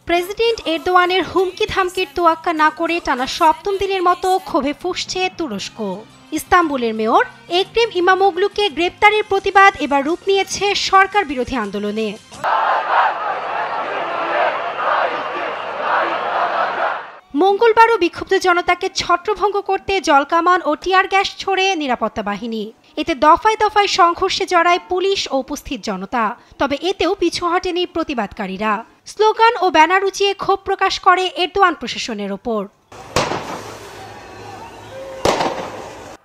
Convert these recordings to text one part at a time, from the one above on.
President এরদোয়ানের হুমকি ধামকির তোয়াক্কা না করে টানা সপ্তম দিনের মতো ক্ষোভে ফুঁসছে তুরস্ক। ইস্তাম্বুলের মেয়র এক্রেম ইমামোগলুকে গ্রেপ্তারের প্রতিবাদ এবার রূপ নিয়েছে সরকার বিরোধী আন্দোলনে। মঙ্গলবারও বিক্ষুব্ধ জনতাকে ছত্রভঙ্গ করতে জলকামান ও টিয়ার গ্যাস ছোড়ে নিরাপত্তা বাহিনী। এতে দফায় দফায় সংঘর্ষে জড়ায় পুলিশ ও উপস্থিত জনতা। তবে এতেও পিছু হটেনি প্রতিবাদকারীরা। স্লোগান ও ব্যানার উঁচিয়ে ক্ষোভ প্রকাশ করে এরদোয়ান প্রশাসনের ওপর।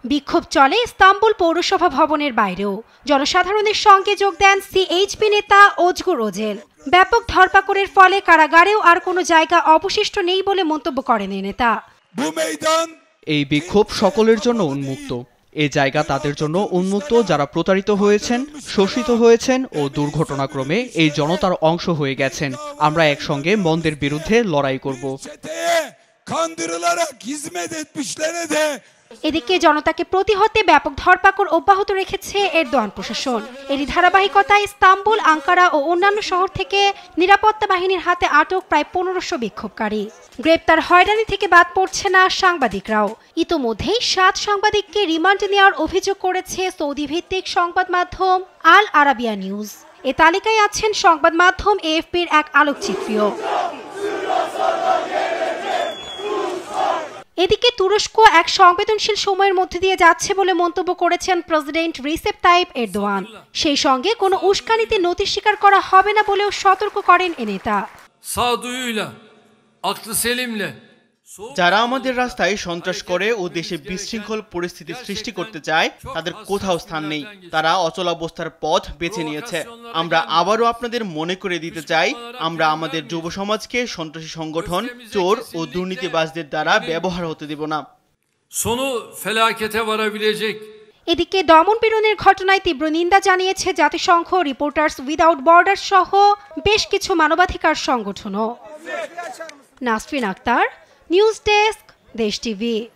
বিক্ষোভ চলে ইস্তাম্বুল পৌরসভা ভবনের বাইরেও। জনসাধারণের সঙ্গে যোগ দেন সিএইচপি নেতা ওজগুর ওজেল। ব্যাপক ধরপাকড়ের ফলে কারাগারেও আর কোনো জায়গা অবশিষ্ট নেই বলে মন্তব্য করেন এই নেতা। এই বিক্ষোভ সকলের জন্য উন্মুক্ত। এই জায়গা তাদের জন্য উন্মুক্ত যারা প্রতারিত হয়েছেন, শোষিত হয়েছেন ও দুর্ঘটনাক্রমে এই জনতার অংশ হয়ে গেছেন। আমরা একসঙ্গে মন্দের বিরুদ্ধে লড়াই করব। এদিকে জনতাকে প্রতিহতে ব্যাপক ধরপাকড় অব্যাহত রেখেছে এরদোয়ান প্রশাসন। এরই ধারাবাহিকতায় ইস্তাম্বুল, আঙ্কারা ও অন্যান্য শহর থেকে নিরাপত্তা বাহিনীর হাতে আটক প্রায় 1500 বিক্ষোভকারী। গ্রেপ্তার হয়রানি থেকে বাদ পড়ছে না সাংবাদিকরাও। ইতোমধ্যেই 7 সাংবাদিককে রিমান্ডে নেওয়ার অভিযোগ করেছে সৌদি ভিত্তিক সংবাদ মাধ্যম আল আরাবিয়া নিউজ। এ তালিকায় আছেন সংবাদ মাধ্যম এএফপির এক আলোকচিত্রীও। এদিকে তুরস্ক এক সংবেদনশীল সময়ের মধ্যে দিয়ে যাচ্ছে বলে মন্তব্য করেছেন প্রেসিডেন্ট রিসেপ তাইপ এরদোয়ান। সেই সঙ্গে কোনো উস্কানিতে নতি স্বীকার করা হবে না বলেও সতর্ক করেন এ নেতা। যারা আমাদের রাস্তায় সন্ত্রাস করে ও দেশে বিশৃঙ্খল পরিস্থিতি সৃষ্টি করতে চায় তাদের কোথাও স্থান নেই। তারা অচলাবস্থার পথ বেছে নিয়েছে। আমরা আবারও আপনাদের মনে করে দিতে চাই, আমরা আমাদের যুব সমাজকে সন্ত্রাসী সংগঠন, চোর ও দুর্নীতিবাজদের দ্বারা ব্যবহার হতে দেব না। এদিকে দমন-পীড়নের ঘটনায় তীব্র নিন্দা জানিয়েছে জাতিসংঘ, রিপোর্টার্স উইদাউট বর্ডার সহ বেশ কিছু মানবাধিকার সংগঠনও। নাসরিন আক্তার, নিউজ ডেস্ক, দেশ টিভি।